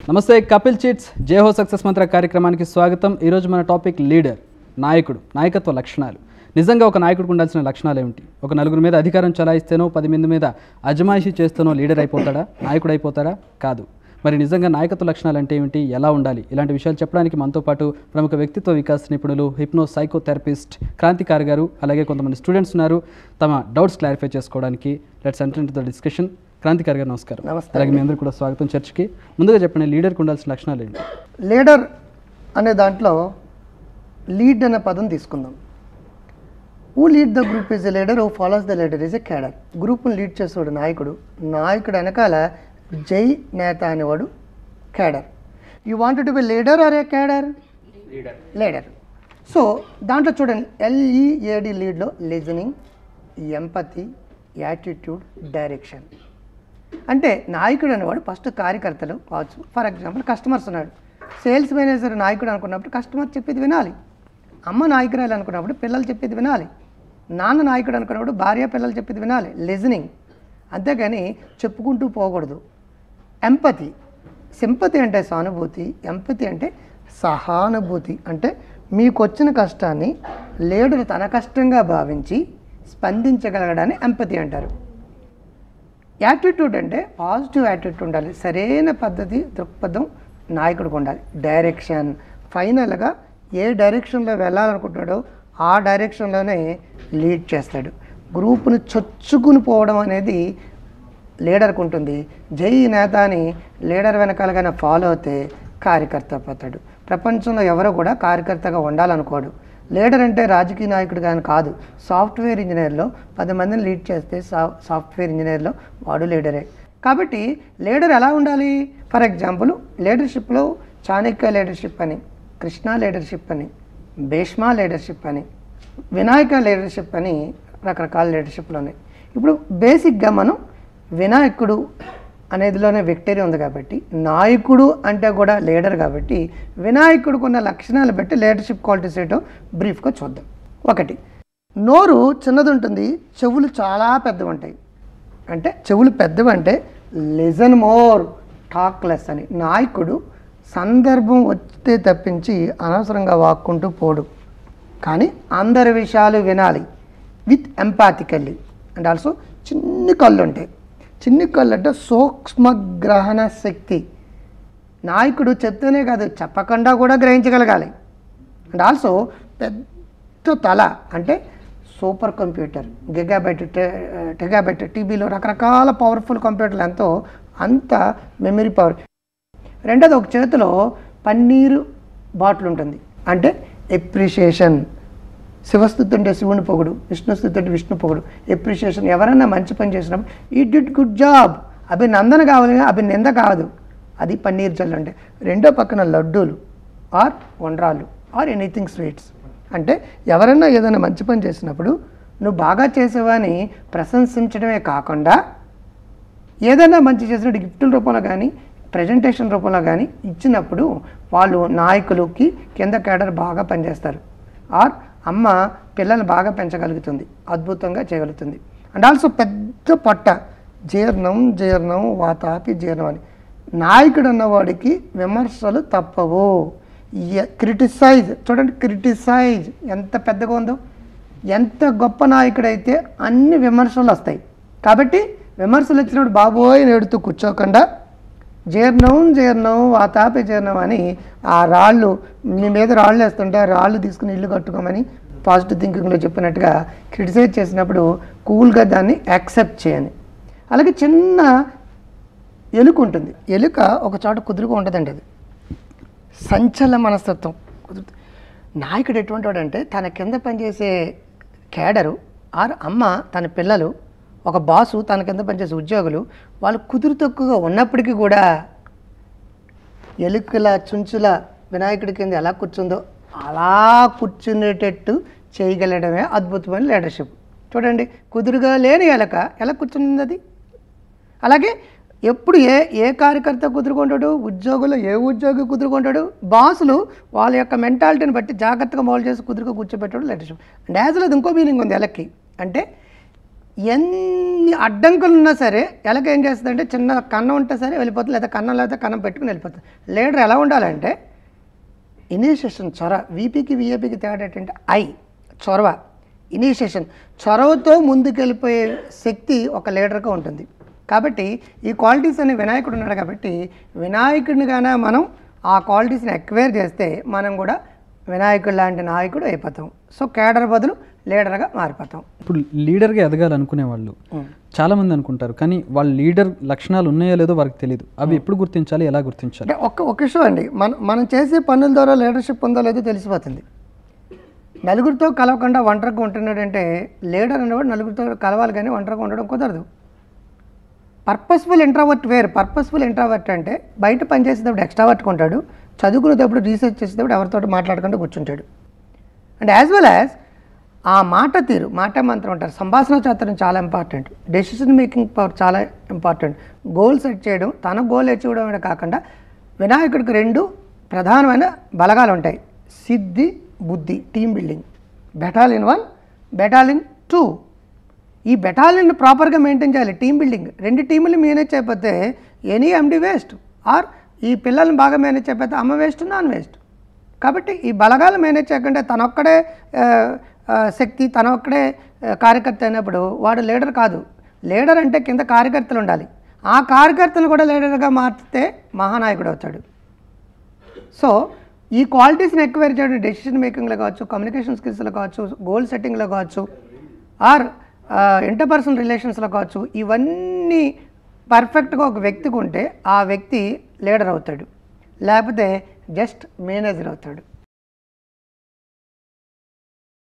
నమస్తే Kapil chits జేహో success మంత్ర కార్యక్రమానికి స్వాగతం. ఈరోజు మన టాపిక్ లీడర్, నాయకుడు, నాయకత్వ లక్షణాలు. నిజంగా ఒక నాయకుడికి ఉండాల్సిన లక్షణాలు ఏమిటి? ఒక నలుగురి మీద అధికారం చలాయిస్తేనో 10 మంది మీద అజమాయిషీ చేస్తేనో లీడర్ అయిపోతాడా, నాయకుడు అయిపోతాడా? కాదు. మరి నిజంగా నాయకత్వ లక్షణాలు అంటే ఏమిటి, ఎలా ఉండాలి, ఇలాంటి విషయాలు చెప్పడానికి మనతో పాటు ప్రముఖ వ్యక్తిత్వ వికాస నిపుణులు, హిప్నో సైకోథెరపిస్ట్ క్రాంతికారి గారు, అలాగే కొంతమంది స్టూడెంట్స్ ఉన్నారు తమ డౌట్స్ క్లారిఫై చేసుకోవడానికి. Let's enter into the discussion. Krantikari గారు నమస్కారం. అలాగే మీ అందరూ కూడా స్వాగతం చర్చకి. ముందుగా చెప్పండి, లీడర్కి ఉండాల్సిన లక్షణాలు ఏంటి? లీడర్ అనే దాంట్లో లీడ్ అనే పదం తీసుకుందాం. Who lead the group is a leader, who follows the leader is a cadre. గ్రూప్ని లీడ్ చేసేవాడు నాయకుడు, నాయకుడు వెనకాల జై నేత అనేవాడు cadre. You wanted to be leader are a cadre? Leader. So దాంట్లో చూడండి, LEAD లీడ్లో లిజనింగ్, ఎంపతి, యాటిట్యూడ్, డైరెక్షన్. అంటే నాయకుడు అనేవాడు ఫస్ట్ కార్యకర్తలు కావచ్చు. ఫర్ ఎగ్జాంపుల్ కస్టమర్స్ ఉన్నాడు, సేల్స్ మేనేజర్ నాయకుడు అనుకున్నప్పుడు కస్టమర్ చెప్పేది వినాలి. అమ్మ నాయకురాలు అనుకున్నప్పుడు పిల్లలు చెప్పేది వినాలి. నాన్న నాయకుడు అనుకున్నప్పుడు భార్య పిల్లలు చెప్పేది వినాలి. లిజనింగ్. అంతేగాని చెప్పుకుంటూ పోకూడదు. ఎంపతి. సింపతి అంటే సానుభూతి, ఎంపతి అంటే సహానుభూతి. అంటే మీకు వచ్చిన కష్టాన్ని లీడర్ తన కష్టంగా భావించి స్పందించగలగడాన్ని ఎంపతి అంటారు. యాటిట్యూడ్ అంటే పాజిటివ్ యాటిట్యూడ్ ఉండాలి, సరైన పద్ధతి దృక్పథం నాయకుడికి ఉండాలి. డైరెక్షన్. ఫైనల్గా ఏ డైరెక్షన్లో వెళ్ళాలనుకుంటున్నాడో ఆ డైరెక్షన్లోనే లీడ్ చేస్తాడు. గ్రూప్ను చొచ్చుకుని పోవడం అనేది లీడర్కి ఉంటుంది. జై నేత అని లీడర్ వెనకాలగానే ఫాలో అవుతే కార్యకర్త పోతాడు. ప్రపంచంలో ఎవరు కూడా కార్యకర్తగా ఉండాలనుకోడు. లీడర్ అంటే రాజకీయ నాయకుడు కానీ కాదు. సాఫ్ట్వేర్ ఇంజనీర్లో 10 మందిని లీడ్ చేస్తే సాఫ్ట్వేర్ ఇంజనీర్లో వాడు లీడరే. కాబట్టి లీడర్ ఎలా ఉండాలి? ఫర్ ఎగ్జాంపుల్ లీడర్షిప్లో చాణక్య లీడర్షిప్ అని, కృష్ణ లీడర్షిప్ అని, భీష్మ లీడర్షిప్ అని, వినాయక లీడర్షిప్ అని రకరకాల లీడర్షిప్లు ఉన్నాయి. ఇప్పుడు బేసిక్గా మనం వినాయకుడు అనేదిలోనే విక్టరీ ఉంది కాబట్టి, నాయకుడు అంటే కూడా లీడర్ కాబట్టి, వినాయకుడికి ఉన్న లక్షణాలు బట్టి లీడర్షిప్ క్వాలిటీస్ ఏంటో బ్రీఫ్గా చూద్దాం. 1, నోరు చిన్నది ఉంటుంది, చెవులు చాలా పెద్దవి ఉంటాయి. అంటే చెవులు పెద్దవి అంటే లిజన్ మోర్, టాక్ లెస్ అని. నాయకుడు సందర్భం వస్తే తప్పించి అనవసరంగా వాక్కుంటూ పోడు, కానీ అందరి విషయాలు వినాలి విత్ ఎంపాథికల్లీ. అండ్ ఆల్సో చిన్ని కళ్ళు ఉంటాయి. చిన్ని కళ్ళు అంటే సూక్ష్మగ్రహణ శక్తి. నాయకుడు చెప్తేనే కాదు, చెప్పకుండా కూడా గ్రహించగలగాలి. అండ్ ఆల్సో పెద్ద తల అంటే సూపర్ కంప్యూటర్, టెగాబైట్ టీబీలో రకరకాల పవర్ఫుల్ కంప్యూటర్లు ఎంతో అంత మెమరీ పవర్. రెండోది, ఒక చేతిలో పన్నీరు బాటిల్ ఉంటుంది, అంటే ఎప్రిషియేషన్. శివస్థుతి అంటే శివుని పొగుడు, విష్ణుస్థుతి అంటే విష్ణు పొగుడు. ఎప్రిషియేషన్. ఎవరైనా మంచి పని చేసినప్పుడు ఈ డిడ్ గుడ్ జాబ్, అభినందన కావాలి, అభినంద కాదు. అది పన్నీర్ జల్లు. అంటే రెండో పక్కన లడ్డూలు ఆర్ వండ్రాలు ఆర్ ఎనీథింగ్ స్వీట్స్. అంటే ఎవరైనా ఏదైనా మంచి పని చేసినప్పుడు నువ్వు బాగా చేసేవని ప్రశంసించడమే కాకుండా, ఏదైనా మంచి చేసినట్టు గిఫ్టుల రూపంలో కానీ ప్రజెంటేషన్ రూపంలో కానీ ఇచ్చినప్పుడు వాళ్ళు నాయకులకి కింద కేడర్ బాగా పనిచేస్తారు. ఆర్ అమ్మ పిల్లలు బాగా పెంచగలుగుతుంది, అద్భుతంగా చేయగలుగుతుంది. అండ్ ఆల్సో పెద్ద పొట్ట, జీర్ణం వాతాపి జీర్ణం అని. నాయకుడు అన్నవాడికి విమర్శలు తప్పవు. క్రిటిసైజ్. చూడండి, క్రిటిసైజ్ ఎంత పెద్దగా ఉందో. ఎంత గొప్ప నాయకుడైతే అన్ని విమర్శలు వస్తాయి. కాబట్టి విమర్శలు వచ్చినప్పుడు బాబోయ్ నేడుతూ కూర్చోకుండా జీర్ణం వాతాపి జీర్ణం అని ఆ రాళ్ళు, మీ మీద రాళ్ళు వేస్తుంటే రాళ్ళు తీసుకుని ఇల్లు కట్టుకోమని పాజిటివ్ థింకింగ్లో చెప్పినట్టుగా క్రిటిసైజ్ చేసినప్పుడు కూల్గా దాన్ని యాక్సెప్ట్ చేయని. అలాగే చిన్న ఎలుక ఉంటుంది. ఎలుక ఒక చోట కుదురుగా ఉంటుందండి. అది సంచలన మనస్తత్వం. నాయకుడు ఎటువంటి వాడంటే తన కింద పనిచేసే కేడరు ఆర్ అమ్మ, తన పిల్లలు, ఒక బాసు, తన కింద పనిచేసే ఉద్యోగులు, వాళ్ళు కుదురు తక్కువగా ఉన్నప్పటికీ కూడా ఎలుకల చుంచుల వినాయకుడి కింద ఎలా కూర్చుందో అలా కూర్చునేటట్టు చేయగలడమే అద్భుతమైన లీడర్షిప్. చూడండి, కుదురుగా లేని ఎలక ఎలా కూర్చుంది అది. అలాగే ఎప్పుడు ఏ కార్యకర్త కుదురుకుంటాడు, ఉద్యోగులు ఏ ఉద్యోగి కుదురుకుంటాడు, బాసులు వాళ్ళ యొక్క మెంటాలిటీని బట్టి జాగ్రత్తగా మౌలు చేసి కుదురుగా కూర్చోబెట్టాడు లీడర్షిప్. అండ్ యాజ్ అది ఇంకో మీనింగ్ ఉంది ఎలక్కి. అంటే ఎన్ని అడ్డంకులు ఉన్నా సరే ఎలాగ ఏం చేస్తుందంటే చిన్న కన్నం ఉంటే సరే వెళ్ళిపోతుంది, లేదా కన్నం లేకపోతే కన్నం పెట్టుకుని వెళ్ళిపోతుంది. లీడర్ ఎలా ఉండాలంటే ఇనిషియేషన్, చొరవ. వీపీకి విఏపీకి తేడా ఏంటంటే చొరవ, ఇనిషియేషన్, చొరవతో ముందుకెళ్ళిపోయే శక్తి ఒక లీడర్గా ఉంటుంది. కాబట్టి ఈ క్వాలిటీస్ అనే వినాయకుడు ఉన్నాడు కాబట్టి వినాయకుడిని కానీ మనం ఆ క్వాలిటీస్ని ఎక్వైర్ చేస్తే మనం కూడా వినాయకుడు లాంటి నాయకుడు అయిపోతాం. సో కేడర్ బదులు లీడర్గా మారిపోతాం. ఇప్పుడు లీడర్గా ఎదగాలనుకునే వాళ్ళు చాలామంది అనుకుంటారు, కానీ వాళ్ళ లీడర్ లక్షణాలు ఉన్నాయో లేదో వారికి తెలియదు. అవి ఎప్పుడు గుర్తించాలి, ఎలా గుర్తించాలి? అంటే ఒక విషయం అండి, మనం చేసే పనుల ద్వారా లీడర్షిప్ ఉందో లేదో తెలిసిపోతుంది. నలుగురితో కలవకుండా ఒంటరిగా ఉంటున్నాడంటే లీడర్ అనేవాడు నలుగురితో కలవాలి, కానీ ఒంటరిగా ఉండడం కుదరదు. పర్పస్ఫుల్ ఇంట్రావర్ట్ వేరు. పర్పస్ఫుల్ ఇంట్రావర్ట్ అంటే బయట పనిచేసేటప్పుడు ఎక్స్ట్రావర్ట్గా ఉంటాడు, చదువుకునేటప్పుడు రీసెర్చ్ చేసేటప్పుడు ఎవరితో మాట్లాడకుండా కూర్చుంటాడు. అండ్ యాజ్ వెల్ యాజ్ ఆ మాట తీరు, మాట మంత్రం అంటారు, సంభాషణ చాతుర్యం చాలా ఇంపార్టెంట్, డెసిషన్ మేకింగ్ పవర్ చాలా ఇంపార్టెంట్. గోల్ సెట్ చేయడం, తన గోల్ అచీవ్ చేయడమే కాకుండా వినాయకుడికి 2 ప్రధానమైన బలగాలు ఉంటాయి, సిద్ధి, బుద్ధి, టీమ్ బిల్డింగ్. Battalion 1, battalion 2. ఈ బెటాలియన్ ప్రాపర్గా మెయింటైన్ చేయాలి. టీమ్ బిల్డింగ్, 2 టీములు మేనేజ్ చేయకపోతే ఎనీ ఎండి వేస్ట్, ఆర్ ఈ పిల్లల్ని బాగా మేనేజ్ చేయకపోతే అమ్మ వేస్ట్, నాన్ వేస్ట్. కాబట్టి ఈ బలగాలు మేనేజ్ చేయకుండా తనొక్కడే శక్తి, తనొక్కడే కార్యకర్త అయినప్పుడు వాడు లీడర్ కాదు. లీడర్ అంటే కింద కార్యకర్తలు ఉండాలి, ఆ కార్యకర్తలు కూడా లీడర్గా మార్చితే మహానాయకుడు అవుతాడు. సో ఈ క్వాలిటీస్ని ఎక్వైర్ చేయడం డెసిషన్ మేకింగ్లో కావచ్చు, కమ్యూనికేషన్ స్కిల్స్లో కావచ్చు, గోల్ సెట్టింగ్లో కావచ్చు, ఆర్ ఇంటర్పర్సనల్ రిలేషన్స్లో కావచ్చు, ఇవన్నీ పర్ఫెక్ట్గా ఒక వ్యక్తికి ఉంటే ఆ వ్యక్తి లీడర్ అవుతాడు, లేకపోతే జస్ట్ మేనేజర్ అవుతాడు.